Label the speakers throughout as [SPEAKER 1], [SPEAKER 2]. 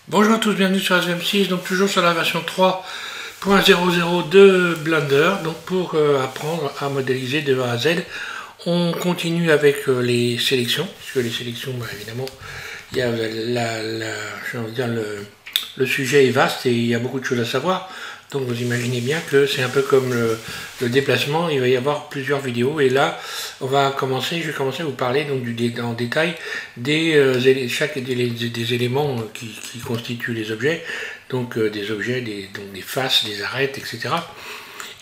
[SPEAKER 1] Bonjour à tous, bienvenue sur SM6, donc toujours sur la version 3.00 de Blender, donc pour apprendre à modéliser de A à Z. On continue avec les sélections, puisque les sélections, évidemment, il y a j'ai envie de dire, le sujet est vaste et il y a beaucoup de choses à savoir. Donc vous imaginez bien que c'est un peu comme le déplacement, il va y avoir plusieurs vidéos et là je vais commencer à vous parler donc en détail des éléments qui constituent les objets, donc des objets, donc des faces, des arêtes, etc.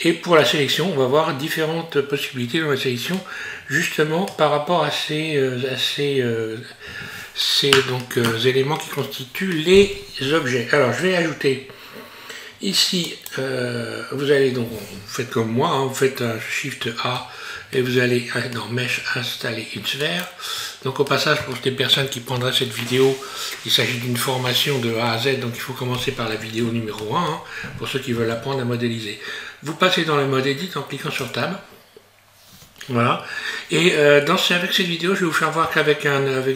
[SPEAKER 1] Et pour la sélection, on va voir différentes possibilités dans la sélection, justement par rapport à ces éléments qui constituent les objets. Alors je vais ajouter ici, vous allez donc, vous faites comme moi, hein, vous faites un Shift A et vous allez dans Mesh installer une sphère. Donc au passage, pour les personnes qui prendraient cette vidéo, il s'agit d'une formation de A à Z, donc il faut commencer par la vidéo numéro 1, hein, pour ceux qui veulent apprendre à modéliser. Vous passez dans le mode Edit en cliquant sur Tab. Voilà. Et avec cette vidéo, je vais vous faire voir qu'avec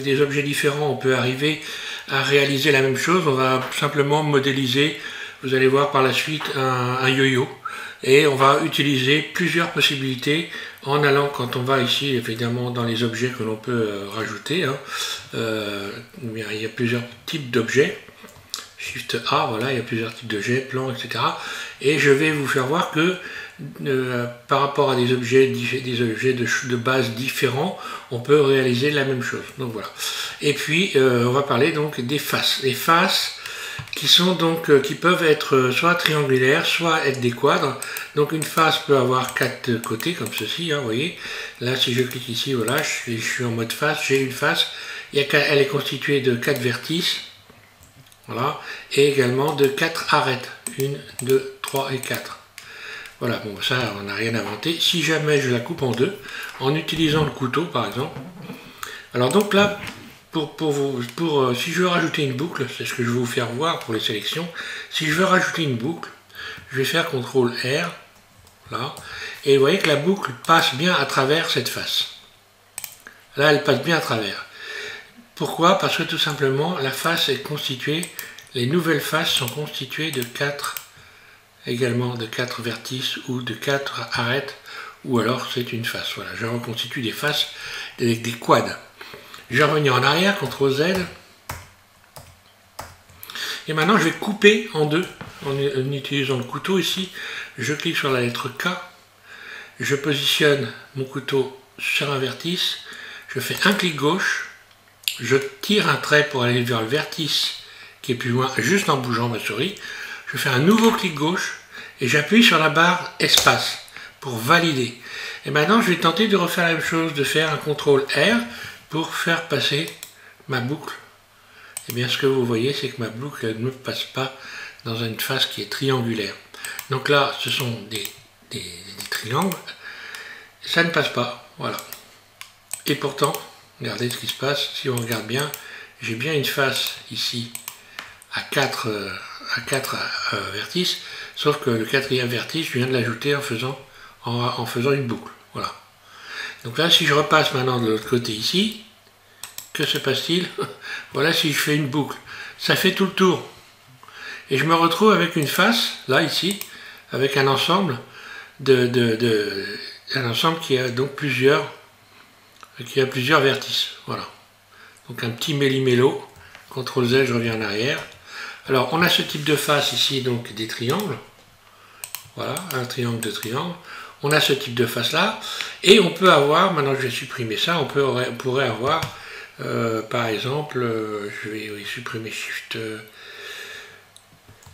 [SPEAKER 1] des objets différents, on peut arriver à réaliser la même chose. On va simplement modéliser. Vous allez voir par la suite un yo-yo et on va utiliser plusieurs possibilités en allant, quand on va ici évidemment dans les objets que l'on peut rajouter, hein, il y a plusieurs types d'objets. Shift A, voilà, il y a plusieurs types d'objets, plans, etc. Et je vais vous faire voir que par rapport à des objets de base différents, on peut réaliser la même chose. Donc voilà. Et puis on va parler donc des faces. Les faces qui peuvent être soit triangulaires, soit être des quadres. Donc une face peut avoir 4 côtés comme ceci, hein, vous voyez. Là, si je clique ici, voilà, je suis en mode face, j'ai une face. Elle est constituée de 4 vertices, voilà, et également de 4 arêtes, 1, 2, 3 et 4. Voilà, bon, ça, on n'a rien inventé. Si jamais je la coupe en deux, en utilisant le couteau, par exemple. Alors donc là, si je veux rajouter une boucle, c'est ce que je vais vous faire voir pour les sélections. Si je veux rajouter une boucle, je vais faire CTRL R, là, et vous voyez que la boucle passe bien à travers cette face. Là, elle passe bien à travers. Pourquoi? Parce que tout simplement, la face est constituée, les nouvelles faces sont constituées de 4 vertices ou de 4 arêtes, ou alors c'est une face. Voilà, je reconstitue des faces avec des quads. Je vais revenir en arrière, CTRL Z. Et maintenant, je vais couper en deux en utilisant le couteau ici. Je clique sur la lettre K. Je positionne mon couteau sur un vertice. Je fais un clic gauche. Je tire un trait pour aller vers le vertice qui est plus loin, juste en bougeant ma souris. Je fais un nouveau clic gauche et j'appuie sur la barre espace pour valider. Et maintenant, je vais tenter de refaire la même chose, de faire un CTRL R pour faire passer ma boucle. Et bien ce que vous voyez, c'est que ma boucle ne passe pas dans une face qui est triangulaire. Donc là, ce sont des triangles. Ça ne passe pas, voilà. Et pourtant, regardez ce qui se passe. Si on regarde bien, j'ai bien une face ici à 4 vertices, sauf que le 4e vertice, je viens de l'ajouter en faisant une boucle. Voilà. Donc là, si je repasse maintenant de l'autre côté ici, que se passe-t-il? Voilà, si je fais une boucle, ça fait tout le tour. Et je me retrouve avec une face, là, ici, avec un ensemble qui a donc plusieurs vertices. Voilà. Donc un petit méli-mélo. CTRL Z, je reviens en arrière. Alors, on a ce type de face ici, donc des triangles. Voilà, un triangle de triangle. On a ce type de face là, et on peut avoir, maintenant je vais supprimer ça, on pourrait avoir, par exemple, je vais supprimer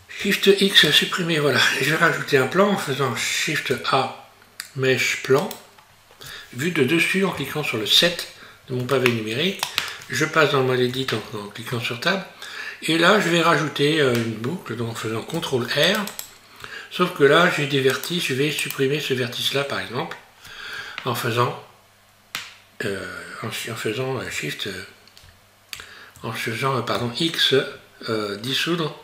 [SPEAKER 1] Shift X, supprimer, voilà. Je vais rajouter un plan en faisant Shift A, Mesh Plan, vu de dessus en cliquant sur le 7 de mon pavé numérique. Je passe dans le mode Edit en cliquant sur Tab, et là je vais rajouter une boucle, donc en faisant CTRL R. Sauf que là, j'ai des vertices, je vais supprimer ce vertice-là, par exemple, en faisant X, dissoudre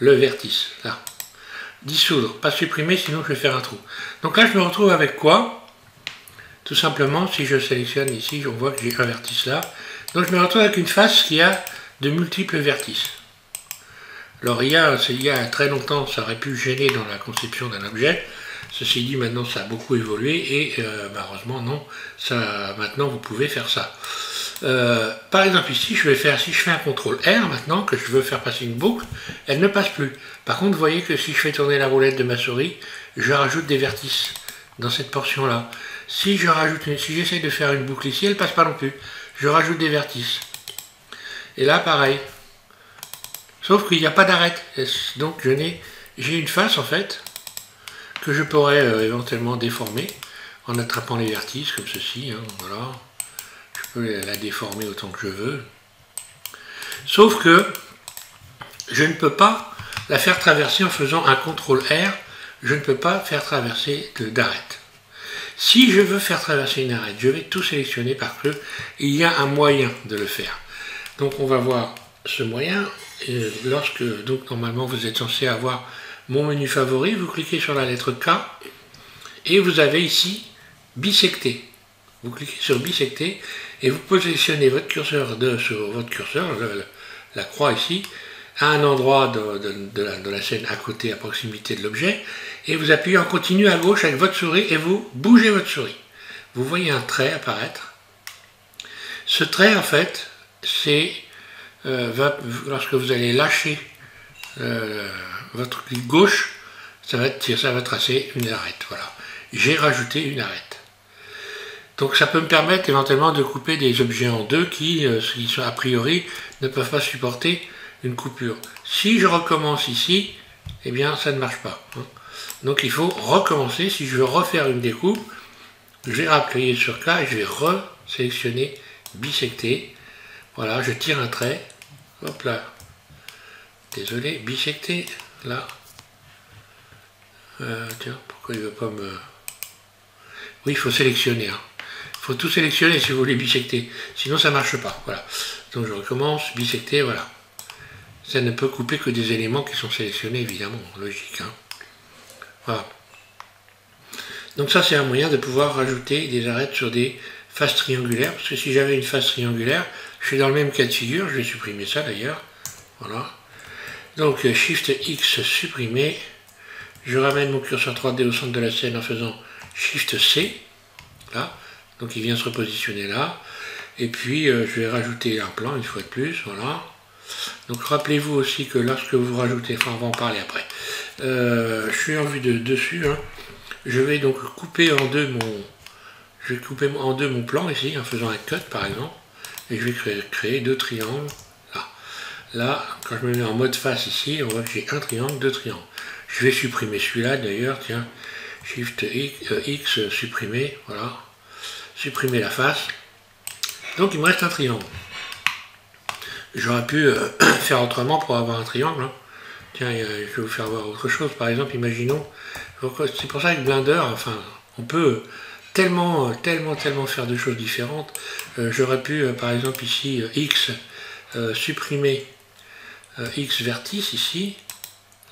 [SPEAKER 1] le vertice, là. Dissoudre, pas supprimer, sinon je vais faire un trou. Donc là, je me retrouve avec quoi? Tout simplement, si je sélectionne ici, on voit que j'ai un vertice là. Donc je me retrouve avec une face qui a de multiples vertices. Alors il y a très longtemps, ça aurait pu gêner dans la conception d'un objet. Ceci dit, maintenant ça a beaucoup évolué et malheureusement non, maintenant vous pouvez faire ça. Par exemple ici, si je fais un contrôle R maintenant, que je veux faire passer une boucle, elle ne passe plus. Par contre, vous voyez que si je fais tourner la roulette de ma souris, je rajoute des vertices dans cette portion-là. Si j'essaye de faire une boucle ici, elle ne passe pas non plus. Je rajoute des vertices. Et là, pareil. Sauf qu'il n'y a pas d'arête. Donc j'ai une face en fait que je pourrais éventuellement déformer en attrapant les vertices comme ceci. Hein, voilà. Je peux la déformer autant que je veux. Sauf que je ne peux pas la faire traverser en faisant un CTRL R. Je ne peux pas faire traverser d'arête. Si je veux faire traverser une arête, je vais tout sélectionner parce qu'il y a un moyen de le faire. Donc on va voir ce moyen. Et donc normalement vous êtes censé avoir mon menu favori, vous cliquez sur la lettre K et vous avez ici bisecter. Vous cliquez sur bisecter et vous positionnez votre curseur sur votre curseur, la croix ici, à un endroit de la scène à côté, à proximité de l'objet, et vous appuyez en continu à gauche avec votre souris et vous bougez votre souris. Vous voyez un trait apparaître. Ce trait en fait, c'est lorsque vous allez lâcher votre clic gauche, ça va tracer une arête. Voilà. J'ai rajouté une arête. Donc ça peut me permettre éventuellement de couper des objets en deux qui a priori, ne peuvent pas supporter une coupure. Si je recommence ici, eh bien ça ne marche pas. Hein. Donc il faut recommencer. Si je veux refaire une découpe, je vais appuyer sur K et je vais resélectionner, bisecter. Voilà, je tire un trait. Hop là. Désolé, bisecter. Là. Tiens, pourquoi il ne veut pas me... Oui, il faut sélectionner. Hein. Il faut tout sélectionner si vous voulez bisecter. Sinon, ça ne marche pas. Voilà. Donc je recommence, bisecter, voilà. Ça ne peut couper que des éléments qui sont sélectionnés, évidemment. Logique. Hein. Voilà. Donc ça, c'est un moyen de pouvoir rajouter des arêtes sur des faces triangulaires. Parce que si j'avais une face triangulaire, je suis dans le même cas de figure. Je vais supprimer ça d'ailleurs. Voilà. Donc Shift X supprimer. Je ramène mon curseur 3D au centre de la scène en faisant Shift C. Là. Donc il vient se repositionner là. Et puis je vais rajouter un plan une fois de plus. Voilà. Donc rappelez-vous aussi que lorsque vous rajoutez, enfin on va en parler après. Je suis en vue de dessus. Hein. Je vais donc couper en deux mon plan ici en faisant un cut par exemple. Et je vais créer deux triangles. Là, quand je me mets en mode face ici, on voit que j'ai un triangle, deux triangles. Je vais supprimer celui-là d'ailleurs, tiens, Shift X, supprimer, voilà. Supprimer la face. Donc il me reste un triangle. J'aurais pu faire autrement pour avoir un triangle. Hein. Tiens, je vais vous faire voir autre chose. Par exemple, imaginons, c'est pour ça que Blender, enfin, on peut tellement faire de choses différentes. J'aurais pu, par exemple ici, X, supprimer X vertice ici,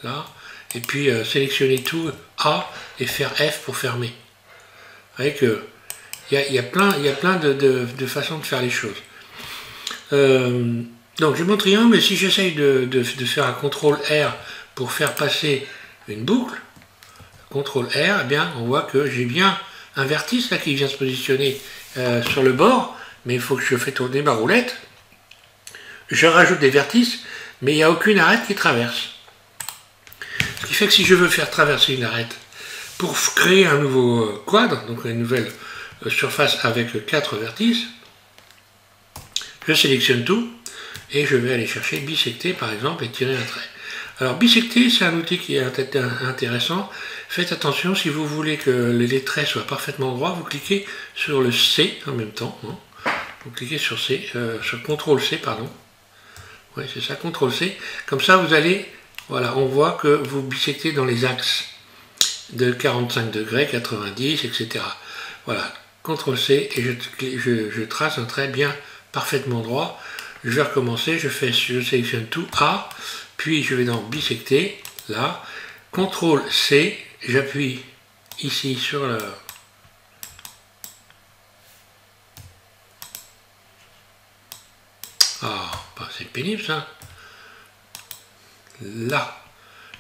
[SPEAKER 1] là, et puis sélectionner tout A et faire F pour fermer. Vous voyez que il y a plein de façons de faire les choses. Donc j'ai mon triangle, mais si j'essaye de faire un CTRL R pour faire passer une boucle, CTRL R, eh bien on voit que j'ai bien un vertice là qui vient se positionner sur le bord, mais il faut que je fasse tourner ma roulette. Je rajoute des vertices, mais il n'y a aucune arête qui traverse. Ce qui fait que si je veux faire traverser une arête pour créer un nouveau quadre, donc une nouvelle surface avec 4 vertices, je sélectionne tout et je vais aller chercher bisecter par exemple et tirer un trait. Alors bisecter, c'est un outil qui est intéressant. Faites attention, si vous voulez que les traits soient parfaitement droits, vous cliquez sur le C en même temps. Hein. Vous cliquez sur C, sur CTRL C, pardon. Oui, c'est ça, CTRL C. Comme ça, vous allez, voilà, on voit que vous bisectez dans les axes de 45 degrés, 90, etc. Voilà, CTRL C et je trace un trait bien parfaitement droit. Je vais recommencer, je sélectionne tout A, puis je vais dans bisecter, là, CTRL C, j'appuie ici sur le... Ah, bah, c'est pénible ça. là.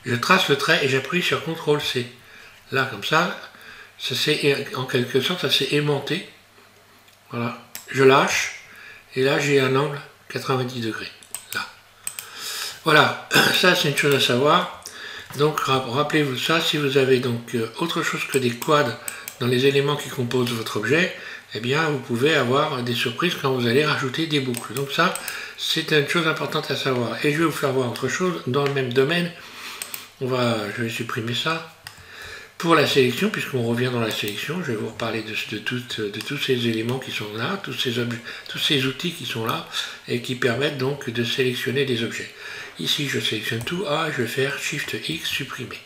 [SPEAKER 1] Je trace le trait et j'appuie sur CTRL C. Là, comme ça, en quelque sorte, ça s'est aimanté. Voilà. Je lâche. Et là, j'ai un angle 90 degrés. Là. Voilà. Ça, c'est une chose à savoir. Donc, rappelez-vous ça. Si vous avez donc autre chose que des quads dans les éléments qui composent votre objet, eh bien, vous pouvez avoir des surprises quand vous allez rajouter des boucles. Donc ça, c'est une chose importante à savoir. Et je vais vous faire voir autre chose dans le même domaine. Je vais supprimer ça. Pour la sélection, puisqu'on revient dans la sélection, je vais vous reparler de tous ces éléments qui sont là, tous ces outils qui sont là, et qui permettent donc de sélectionner des objets. Ici, je sélectionne tout. Je vais faire Shift X supprimer.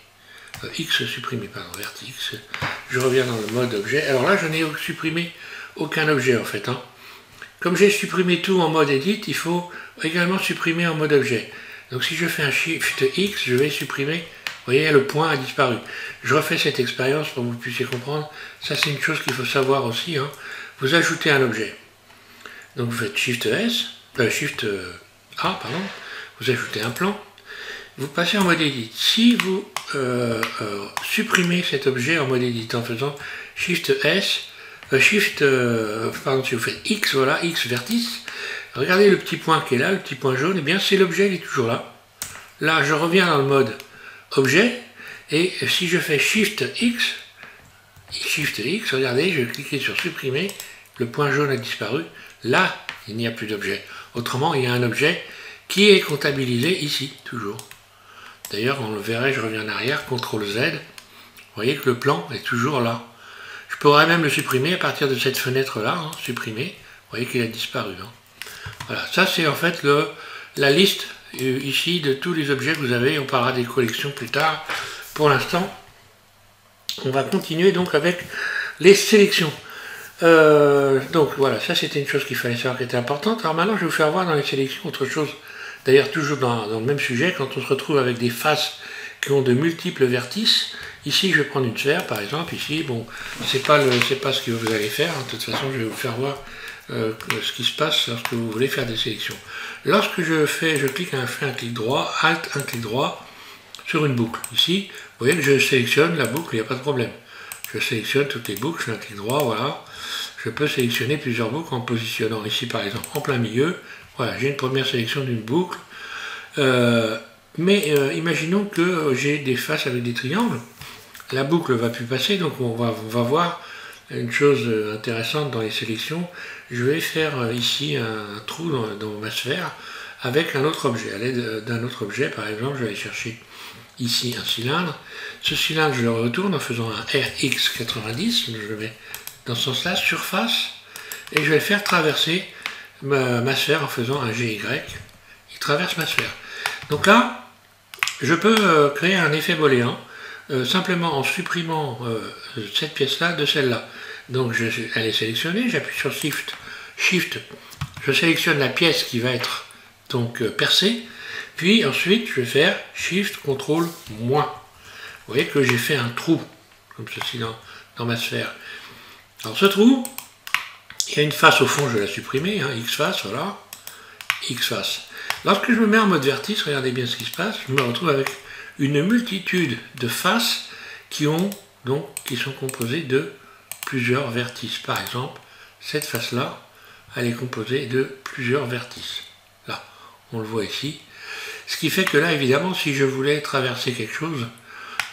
[SPEAKER 1] X supprimer, pardon, vertex. Je reviens dans le mode objet. Alors là, je n'ai supprimé aucun objet en fait. Comme j'ai supprimé tout en mode edit, il faut également supprimer en mode objet. Donc si je fais un Shift X, je vais supprimer. Vous voyez, le point a disparu. Je refais cette expérience pour que vous puissiez comprendre. Ça, c'est une chose qu'il faut savoir aussi. Vous ajoutez un objet. Donc vous faites Shift Shift A, pardon. Vous ajoutez un plan. Vous passez en mode edit. Si vous supprimez cet objet en mode edit en faisant Shift S, pardon, si vous faites X, voilà, X vertice, regardez le petit point qui est là, le petit point jaune, et bien c'est l'objet, il est toujours là. Là, je reviens dans le mode objet, et si je fais Shift X, regardez, je vais cliquer sur supprimer, le point jaune a disparu, là, il n'y a plus d'objet. Autrement, il y a un objet qui est comptabilisé ici, toujours. D'ailleurs, on le verrait, je reviens en arrière, CTRL Z, vous voyez que le plan est toujours là. Je pourrais même le supprimer à partir de cette fenêtre-là, supprimer, vous voyez qu'il a disparu. Voilà, ça c'est en fait la liste ici de tous les objets que vous avez, on parlera des collections plus tard. Pour l'instant, on va continuer donc avec les sélections. Donc voilà, ça c'était une chose qu'il fallait savoir qui était importante. Alors maintenant, je vais vous faire voir dans les sélections autre chose. D'ailleurs, toujours dans le même sujet, quand on se retrouve avec des faces qui ont de multiples vertices, ici je vais prendre une sphère par exemple, ici, bon, c'est pas ce que vous allez faire, de toute façon je vais vous faire voir ce qui se passe lorsque vous voulez faire des sélections. Lorsque je clique, fais un clic droit, Alt, un clic droit, sur une boucle. Ici, vous voyez que je sélectionne la boucle, il n'y a pas de problème. Je sélectionne toutes les boucles, je fais un clic droit, voilà. Je peux sélectionner plusieurs boucles en positionnant ici par exemple en plein milieu. Voilà, j'ai une première sélection d'une boucle. Imaginons que j'ai des faces avec des triangles. La boucle ne va plus passer, donc on va voir une chose intéressante dans les sélections. Je vais faire ici un trou dans ma sphère avec un autre objet. À l'aide d'un autre objet, par exemple, je vais aller chercher ici un cylindre. Ce cylindre, je le retourne en faisant un RX90, je le mets dans ce sens-là, surface, et je vais faire traverser ma sphère en faisant un GY. Il traverse ma sphère. Donc là, je peux créer un effet booléen simplement en supprimant cette pièce-là de celle-là. Donc elle est sélectionnée, j'appuie sur Shift, je sélectionne la pièce qui va être donc percée, puis ensuite je vais faire Shift, CTRL-. Vous voyez que j'ai fait un trou, comme ceci dans ma sphère. Alors ce trou, il y a une face au fond, je vais la supprimer, X face, voilà, X face. Lorsque je me mets en mode vertice, regardez bien ce qui se passe, je me retrouve avec une multitude de faces qui sont composées de plusieurs vertices. Par exemple, cette face-là, elle est composée de plusieurs vertices. Là, on le voit ici. Ce qui fait que là, évidemment, si je voulais traverser quelque chose,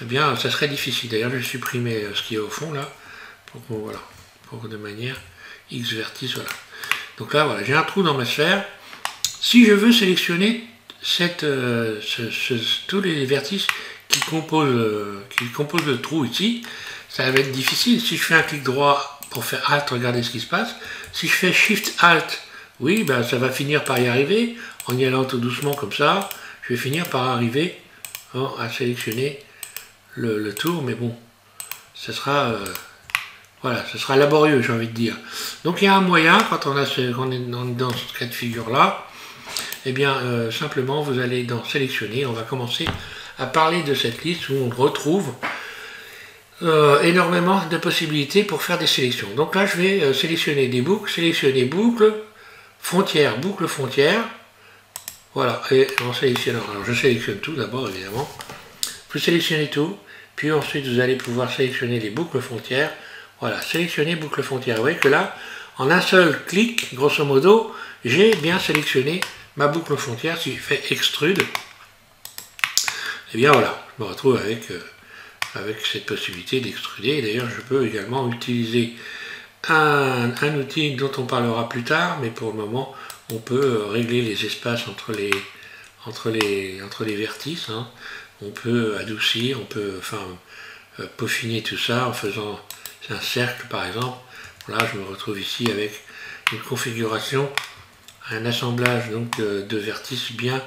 [SPEAKER 1] eh bien, ça serait difficile. D'ailleurs, je vais supprimer ce qui est au fond, là, pour de manière X vertice, voilà. Donc là, voilà, j'ai un trou dans ma sphère. Si je veux sélectionner tous les vertices qui composent le trou ici, ça va être difficile. Si je fais un clic droit pour faire Alt, regardez ce qui se passe. Si je fais Shift Alt, oui, ben ça va finir par y arriver. En y allant tout doucement comme ça, je vais finir par arriver à sélectionner le tour, mais bon, ce sera laborieux, j'ai envie de dire. Donc il y a un moyen, quand on est dans ce cas de figure-là, eh bien, simplement, vous allez dans Sélectionner, on va commencer à parler de cette liste où on retrouve énormément de possibilités pour faire des sélections. Donc là, je vais sélectionner des boucles, sélectionner boucle, frontière, Voilà, et en sélectionnant, alors je sélectionne tout d'abord évidemment, vous sélectionnez tout, puis ensuite vous allez pouvoir sélectionner les boucles frontières. Voilà, sélectionner boucle frontière. Vous voyez que là, en un seul clic, grosso modo, j'ai bien sélectionné ma boucle frontière. Si je fais extrude, et bien voilà, je me retrouve avec cette possibilité d'extruder. D'ailleurs, je peux également utiliser un outil dont on parlera plus tard, mais pour le moment, on peut régler les espaces entre les vertices. Hein. On peut adoucir, on peut peaufiner tout ça en faisant un cercle par exemple. Là, je me retrouve ici avec une configuration, un assemblage donc de vertices bien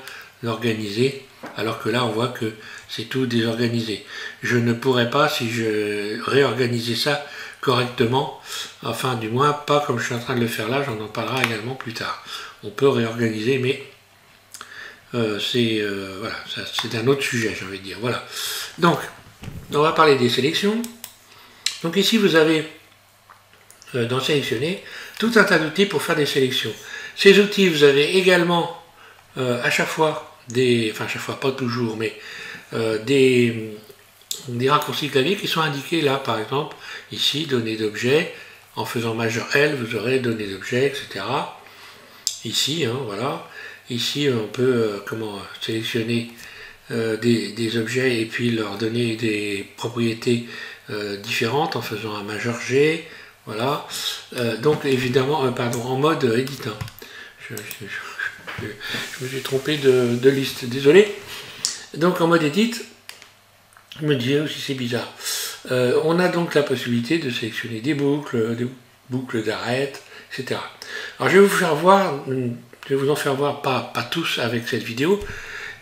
[SPEAKER 1] organisé, alors que là, on voit que c'est tout désorganisé. Je ne pourrais pas, si je réorganisais ça correctement, enfin du moins pas comme je suis en train de le faire là, j'en en parlera également plus tard. On peut réorganiser, mais voilà, c'est un autre sujet, j'ai envie de dire. Voilà. Donc, on va parler des sélections. Donc ici, vous avez dans sélectionner tout un tas d'outils pour faire des sélections. Ces outils, vous avez également à chaque fois enfin à chaque fois, pas toujours, mais des raccourcis clavier qui sont indiqués là, par exemple, ici, données d'objets, en faisant majeur L, vous aurez données d'objets, etc. Ici, hein, voilà. Ici, on peut sélectionner des objets et puis leur donner des propriétés différentes en faisant un majeur G. Voilà. Donc, évidemment, en mode edit. Hein. Je me suis trompé de liste, désolé. Donc, en mode edit, je me disais aussi c'est bizarre. On a donc la possibilité de sélectionner des boucles d'arrêt, etc. Alors, je vais vous en faire voir, pas tous avec cette vidéo,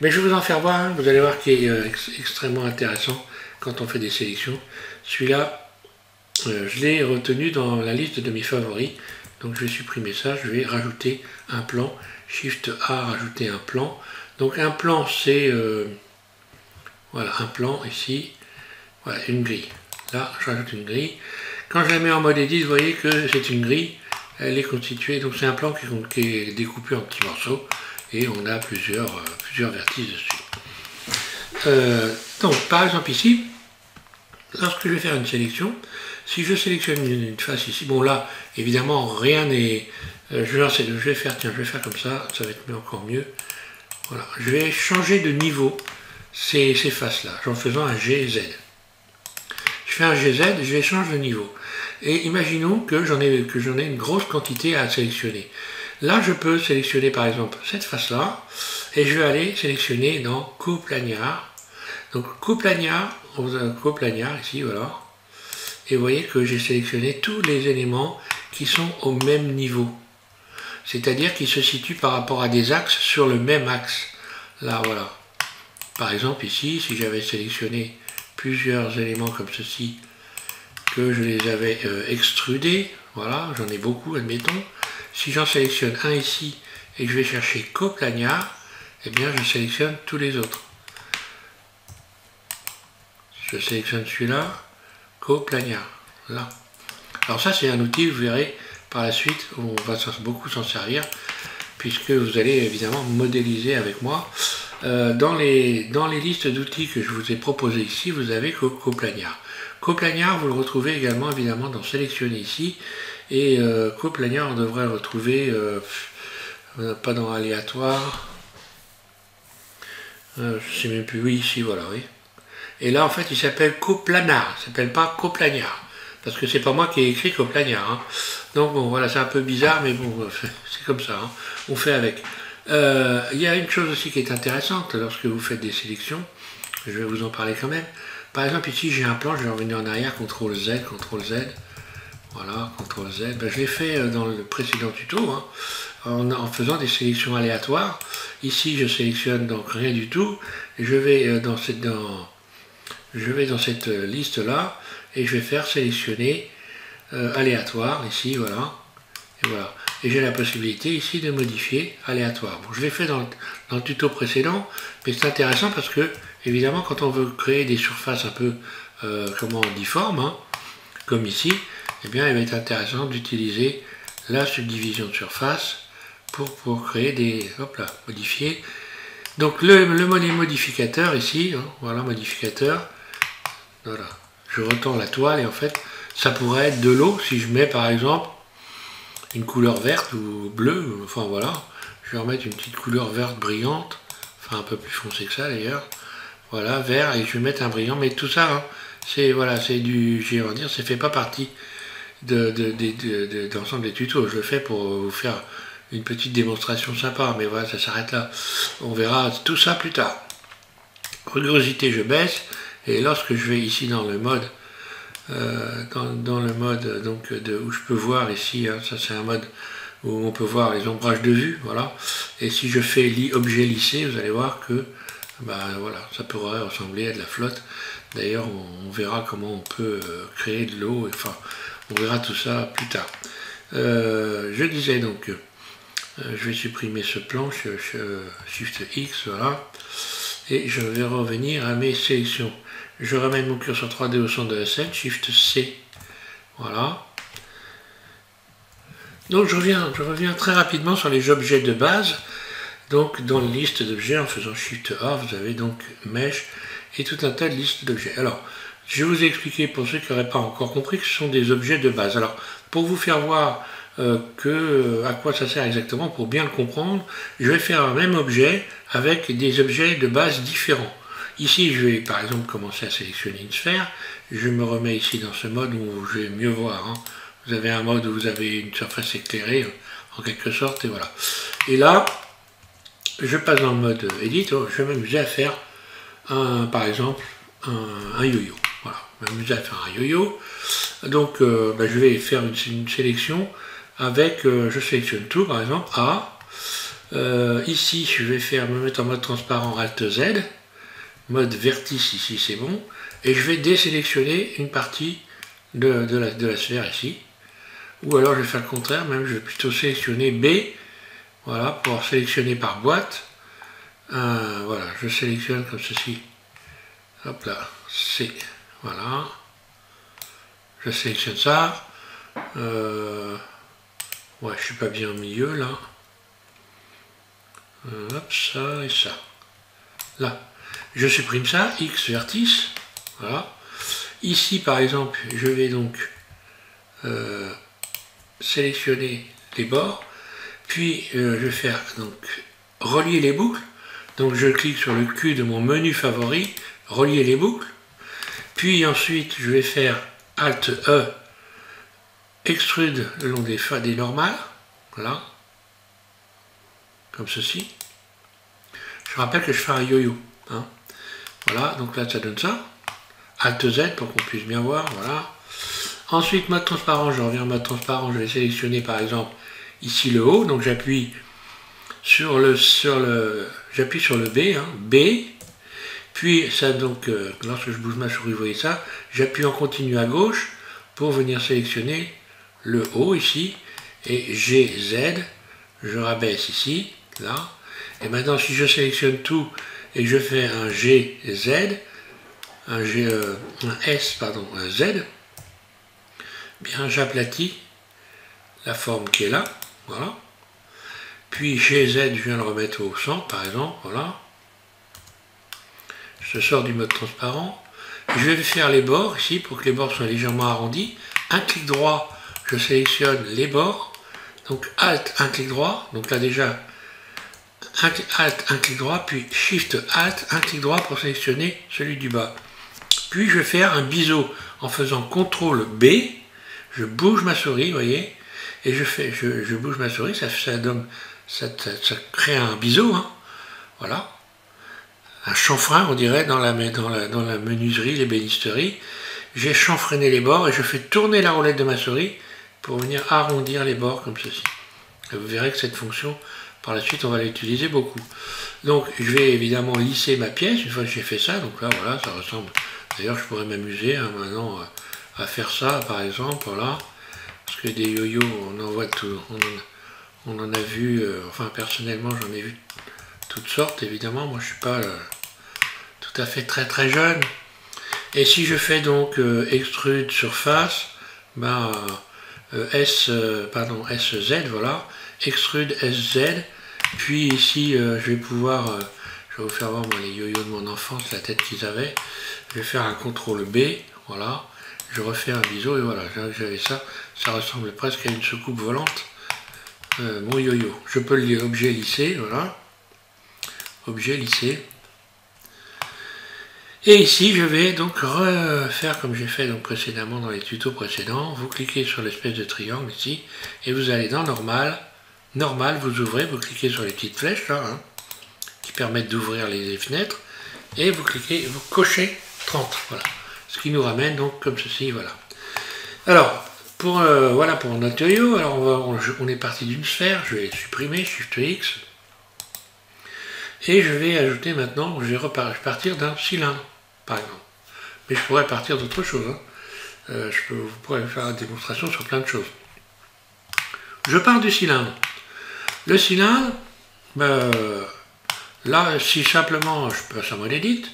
[SPEAKER 1] mais je vais vous en faire voir un, vous allez voir, qui est extrêmement intéressant quand on fait des sélections. Celui-là, je l'ai retenu dans la liste de mes favoris, donc je vais supprimer ça, je vais rajouter un plan, Shift A, rajouter un plan. Donc un plan, c'est, voilà, un plan ici, voilà, une grille. Là, je rajoute une grille. Quand je la mets en mode edit, vous voyez que c'est une grille, elle est constituée, donc c'est un plan qui est découpé en petits morceaux, et on a plusieurs vertices dessus. Donc, par exemple ici, lorsque je vais faire une sélection, si je sélectionne une face ici, bon là, évidemment, rien n'est... je vais faire comme ça va être encore mieux. Voilà, je vais changer de niveau ces faces-là, en faisant un GZ. Je fais un GZ, je vais changer de niveau. Et imaginons que j'en ai une grosse quantité à sélectionner. Là, je peux sélectionner par exemple cette face-là, et je vais aller sélectionner dans coplagnard. Donc coplagnard, ici, voilà. Et vous voyez que j'ai sélectionné tous les éléments qui sont au même niveau. C'est-à-dire qu'ils se situent par rapport à des axes sur le même axe. Là, voilà. Par exemple, ici, si j'avais sélectionné plusieurs éléments comme ceci, que je les avais extrudés, voilà, j'en ai beaucoup, admettons. Si j'en sélectionne un ici et que je vais chercher coplagnard, eh bien, je sélectionne tous les autres. Je sélectionne celui-là, coplagnard, là. Alors ça, c'est un outil, vous verrez, par la suite, on va beaucoup s'en servir, puisque vous allez évidemment modéliser avec moi. Dans les listes d'outils que je vous ai proposées ici, vous avez coplagnard. Coplagnard, vous le retrouvez également évidemment dans sélectionner ici, et coplagnard, on devrait le retrouver, pas dans aléatoire, je sais même plus, oui, ici, voilà, oui. Et là, en fait, il s'appelle coplanar, il s'appelle pas coplagnard, parce que c'est pas moi qui ai écrit coplagnard. Hein. Donc bon, voilà, c'est un peu bizarre, mais bon, c'est comme ça, hein. On fait avec. Il y a une chose aussi qui est intéressante lorsque vous faites des sélections, je vais vous en parler quand même. Par exemple, ici, j'ai un plan, je vais revenir en arrière, CTRL Z, voilà, CTRL Z. Ben, je l'ai fait dans le précédent tuto, hein, en faisant des sélections aléatoires. Ici, je sélectionne donc rien du tout, et je vais dans cette liste-là, et je vais faire sélectionner aléatoire, ici, voilà, et voilà. Et j'ai la possibilité ici de modifier aléatoire. Bon, je l'ai fait dans le tuto précédent, mais c'est intéressant parce que, évidemment, quand on veut créer des surfaces un peu, difformes, hein, comme ici, eh bien, il va être intéressant d'utiliser la subdivision de surface pour créer des, hop là, modifier. Donc le modificateur ici, hein, voilà, modificateur, voilà, je retends la toile et en fait, ça pourrait être de l'eau si je mets par exemple une couleur verte ou bleue, enfin voilà, je vais remettre une petite couleur verte brillante, enfin un peu plus foncé que ça d'ailleurs, voilà, vert, et je vais mettre un brillant, mais tout ça, hein, c'est voilà, c'est du, je vais dire, ça fait pas partie d'ensemble des tutos, je le fais pour vous faire une petite démonstration sympa, mais voilà, ça s'arrête là, on verra tout ça plus tard. Rigorosité, je baisse, et lorsque je vais ici dans le mode, dans le mode donc où je peux voir ici, hein, ça c'est un mode où on peut voir les ombrages de vue, voilà, et si je fais objet lissé, vous allez voir que voilà, ça pourrait ressembler à de la flotte. D'ailleurs on verra comment on peut créer de l'eau, enfin on verra tout ça plus tard. Je disais donc, je vais supprimer ce plan, Shift X, voilà, et je vais revenir à mes sélections. Je ramène mon curseur 3D au centre de la scène, Shift C, voilà. Donc je reviens très rapidement sur les objets de base. Donc dans la liste d'objets, en faisant Shift A, vous avez donc Mesh et tout un tas de listes d'objets. Alors, je vais vous expliquer pour ceux qui n'auraient pas encore compris que ce sont des objets de base. Alors, pour vous faire voir à quoi ça sert exactement, pour bien le comprendre, je vais faire un même objet avec des objets de base différents. Ici, je vais par exemple commencer à sélectionner une sphère. Je me remets ici dans ce mode où je vais mieux voir, hein. Vous avez un mode où vous avez une surface éclairée, en quelque sorte, et voilà. Et là, je passe dans le mode Edit, je vais m'amuser à faire, par exemple, un yo-yo. Voilà, je vais m'amuser à faire un yo-yo. Donc, je vais faire une sélection avec, je sélectionne tout, par exemple, A. Ici, je vais me mettre en mode transparent, Alt Z. Mode vertice, ici, c'est bon. Et je vais désélectionner une partie de la sphère, ici. Ou alors, je vais faire le contraire, même, je vais plutôt sélectionner B. Voilà, pour sélectionner par boîte. Voilà, je sélectionne comme ceci. Hop là, C. Voilà. Je sélectionne ça. Ouais, je suis pas bien au milieu là. Hop, ça et ça. Là. Je supprime ça, X vertice. Voilà. Ici, par exemple, je vais donc sélectionner les bords. Puis, je vais faire donc relier les boucles. Donc, je clique sur le Q de mon menu favori, relier les boucles. Puis ensuite, je vais faire Alt E, extrude le long des normales. Voilà. Comme ceci. Je rappelle que je fais un yo-yo. Hein. Voilà, donc là, ça donne ça. Alt Z pour qu'on puisse bien voir. Voilà. Ensuite, mode transparent, je reviens en mode transparent. Je vais sélectionner par exemple ici le haut. Donc j'appuie sur le B, hein, B. Puis ça donc, lorsque je bouge ma souris, vous voyez ça, j'appuie en continu à gauche pour venir sélectionner le haut ici, et GZ, je rabaisse ici, là, et maintenant si je sélectionne tout et que je fais un GZ, un S, pardon, un Z, bien j'aplatis la forme qui est là, voilà, puis GZ, je viens le remettre au centre par exemple, voilà. Je sors du mode transparent. Je vais faire les bords ici pour que les bords soient légèrement arrondis. Un clic droit, je sélectionne les bords. Donc Alt, un clic droit. Donc là déjà, Alt, un clic droit, puis Shift, Alt, un clic droit pour sélectionner celui du bas. Puis je vais faire un biseau en faisant CTRL B. Je bouge ma souris, vous voyez. Et je bouge ma souris, ça crée un biseau. Hein. Voilà. Un chanfrein, on dirait, dans la menuiserie, l'ébénisterie. J'ai chanfreiné les bords et je fais tourner la roulette de ma souris pour venir arrondir les bords comme ceci. Et vous verrez que cette fonction, par la suite, on va l'utiliser beaucoup. Donc, je vais évidemment lisser ma pièce une fois que j'ai fait ça. Donc là, voilà, ça ressemble. D'ailleurs, je pourrais m'amuser hein, maintenant à faire ça, par exemple, voilà. Parce que des yo-yo, on en voit tout. On en a vu, enfin, personnellement, j'en ai vu toutes sortes, évidemment. Moi, je suis pas tout à fait très jeune. Et si je fais donc extrude surface, SZ, voilà, extrude SZ, puis ici je vais pouvoir, je vais vous faire voir moi, les yo-yo de mon enfance, la tête qu'ils avaient, je vais faire un CTRL B, voilà, je refais un biseau et voilà, j'avais ça, ça ressemble presque à une soucoupe volante, mon yo-yo. Je peux le lier objet lissé, voilà, objet lissé. Et ici, je vais donc refaire comme j'ai fait donc précédemment dans les tutos précédents. Vous cliquez sur l'espèce de triangle ici et vous allez dans Normal. Normal, vous ouvrez, vous cliquez sur les petites flèches là, hein, qui permettent d'ouvrir les fenêtres. Et vous cliquez, vous cochez 30. Voilà. Ce qui nous ramène donc comme ceci, voilà. Alors, voilà pour notre yo-yo. Alors on est parti d'une sphère, je vais supprimer, Shift X. Et je vais ajouter maintenant, je vais partir d'un cylindre, par exemple. Mais je pourrais partir d'autre chose. Hein. Vous pourrez faire une démonstration sur plein de choses. Je pars du cylindre. Le cylindre, là, si simplement je passe en mode Edit,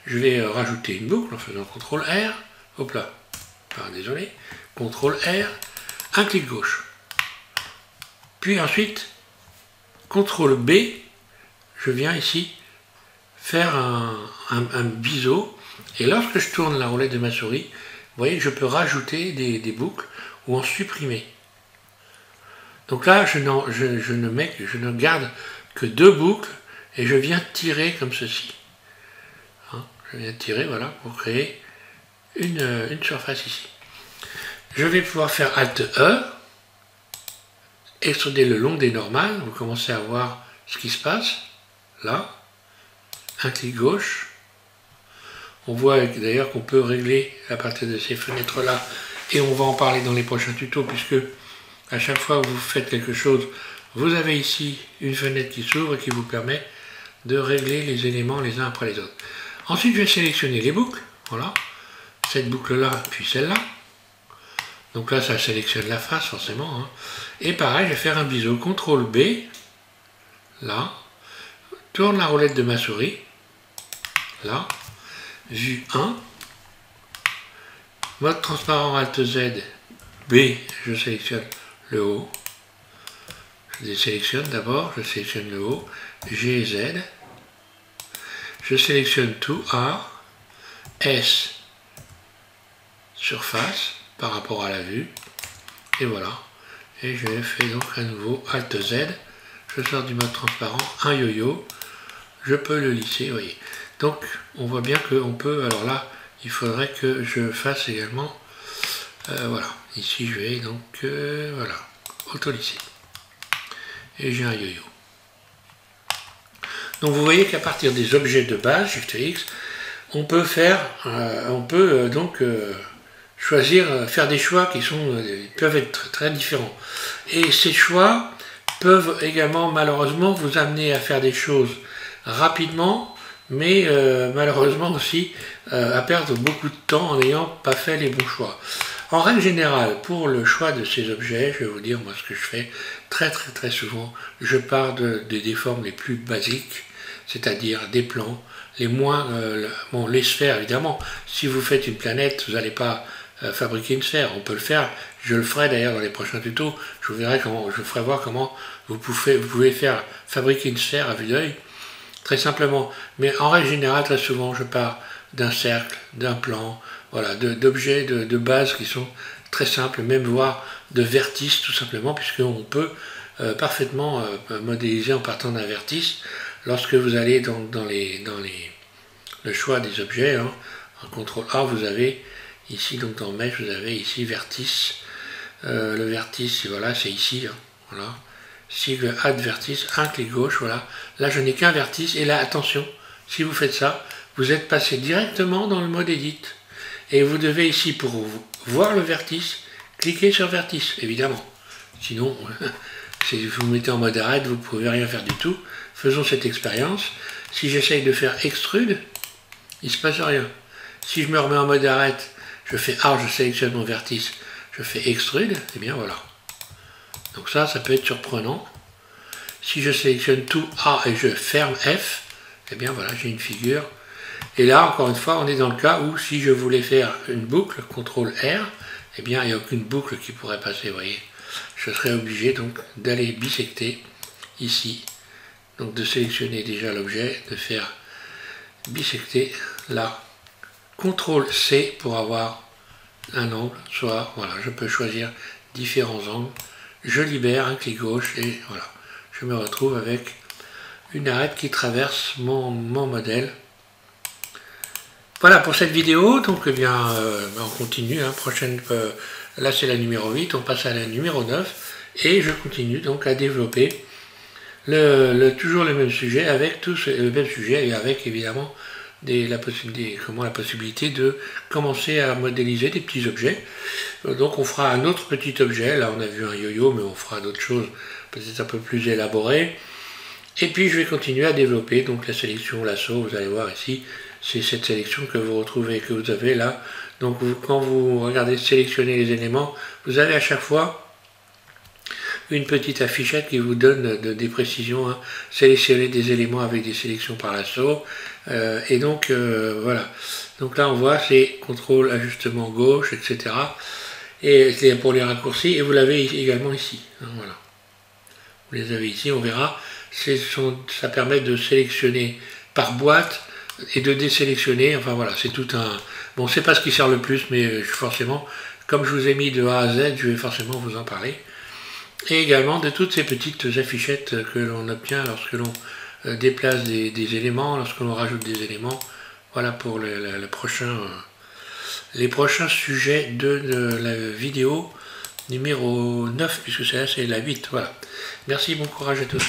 [SPEAKER 1] je vais rajouter une boucle en faisant CTRL R, hop là, désolé, CTRL R, un clic gauche. Puis ensuite, CTRL B, je viens ici faire un biseau, et lorsque je tourne la roulette de ma souris, vous voyez, je peux rajouter des boucles ou en supprimer. Donc là, je ne garde que 2 boucles, et je viens tirer comme ceci. Hein, je viens tirer, voilà, pour créer une surface ici. Je vais pouvoir faire Alt E, extruder le long des normales, vous commencez à voir ce qui se passe. Là, un clic gauche. On voit d'ailleurs qu'on peut régler à partir de ces fenêtres là, et on va en parler dans les prochains tutos, puisque à chaque fois que vous faites quelque chose, vous avez ici une fenêtre qui s'ouvre et qui vous permet de régler les éléments les uns après les autres. Ensuite, je vais sélectionner les boucles, voilà, cette boucle là, puis celle-là. Donc là, ça sélectionne la face forcément, hein. Et pareil, je vais faire un biseau, CTRL B, là. Tourne la roulette de ma souris, là, vue 1, mode transparent Alt Z, B, je sélectionne le haut, je désélectionne d'abord, je sélectionne le haut, G, Z, je sélectionne tout, A, S, surface, par rapport à la vue, et voilà, et je fais donc à nouveau Alt Z, je sors du mode transparent, un yo-yo, je peux le lisser, vous voyez. Donc, on voit bien qu'on peut, alors là, il faudrait que je fasse également, voilà, ici je vais donc, voilà, auto-lisser. Et j'ai un yo-yo. Donc, vous voyez qu'à partir des objets de base, Shift X, on peut faire, choisir, faire des choix qui peuvent être très différents. Et ces choix peuvent également, malheureusement, vous amener à faire des choses rapidement, mais malheureusement aussi à perdre beaucoup de temps en n'ayant pas fait les bons choix. En règle générale, pour le choix de ces objets, je vais vous dire moi ce que je fais très souvent. Je pars des formes les plus basiques, c'est-à-dire des plans, les moins, les sphères évidemment. Si vous faites une planète, vous n'allez pas fabriquer une sphère. On peut le faire. Je le ferai d'ailleurs dans les prochains tutos. Je vous ferai voir comment vous pouvez faire fabriquer une sphère à vue d'œil. Très simplement, mais en règle générale, très souvent, je pars d'un cercle, d'un plan, voilà, d'objets de base qui sont très simples, même voire de vertices tout simplement, puisqu'on peut parfaitement modéliser en partant d'un vertice. Lorsque vous allez dans le choix des objets, hein, en CTRL A, vous avez ici, donc dans Mesh, vous avez ici vertice. Le vertice, voilà, c'est ici, hein, voilà. Sigle Add Vertice, un clic gauche, voilà. Là, je n'ai qu'un vertice, et là, attention, si vous faites ça, vous êtes passé directement dans le mode Edit. Et vous devez ici, pour voir le vertice, cliquer sur vertice, évidemment. Sinon, si vous vous mettez en mode arrête, vous ne pouvez rien faire du tout. Faisons cette expérience. Si j'essaye de faire extrude, il ne se passe rien. Si je me remets en mode arrête, je fais A, je sélectionne mon vertice, je fais extrude, et bien voilà. Donc ça peut être surprenant. Si je sélectionne tout A et je ferme F, et bien voilà, j'ai une figure. Et là, encore une fois, on est dans le cas où si je voulais faire une boucle, CTRL R, eh bien il n'y a aucune boucle qui pourrait passer, vous voyez. je serai obligé donc d'aller bisecter ici, donc de sélectionner déjà l'objet, de faire bisecter là, CTRL C pour avoir un angle, soit voilà, je peux choisir différents angles, je libère un clic gauche et voilà, je me retrouve avec une arête qui traverse mon modèle. Voilà pour cette vidéo, donc eh bien on continue, hein, prochaine, là c'est la numéro 8, on passe à la numéro 9 et je continue donc à développer toujours le même sujet avec le même sujet et avec évidemment la possibilité de commencer à modéliser des petits objets. Donc on fera un autre petit objet, là on a vu un yo-yo mais on fera d'autres choses peut-être un peu plus élaborées. Et puis je vais continuer à développer donc la sélection lasso, vous allez voir ici, c'est cette sélection que vous retrouvez, que vous avez là. Donc quand vous regardez sélectionner les éléments, vous avez à chaque fois une petite affichette qui vous donne des précisions, hein, sélectionner des éléments avec des sélections par lasso. Et donc voilà. Donc là on voit c'est contrôle, ajustement gauche, etc. Et c'est pour les raccourcis, et vous l'avez également ici. Hein, voilà. Vous les avez ici, on verra. Ça permet de sélectionner par boîte et de désélectionner. Enfin voilà, c'est tout un... Bon, c'est pas ce qui sert le plus, mais forcément, comme je vous ai mis de A à Z, je vais forcément vous en parler. Et également de toutes ces petites affichettes que l'on obtient lorsque l'on déplace des éléments, lorsque l'on rajoute des éléments. Voilà pour les prochains sujets de la vidéo numéro 9, puisque c'est la 8. Voilà. Merci, bon courage à tous.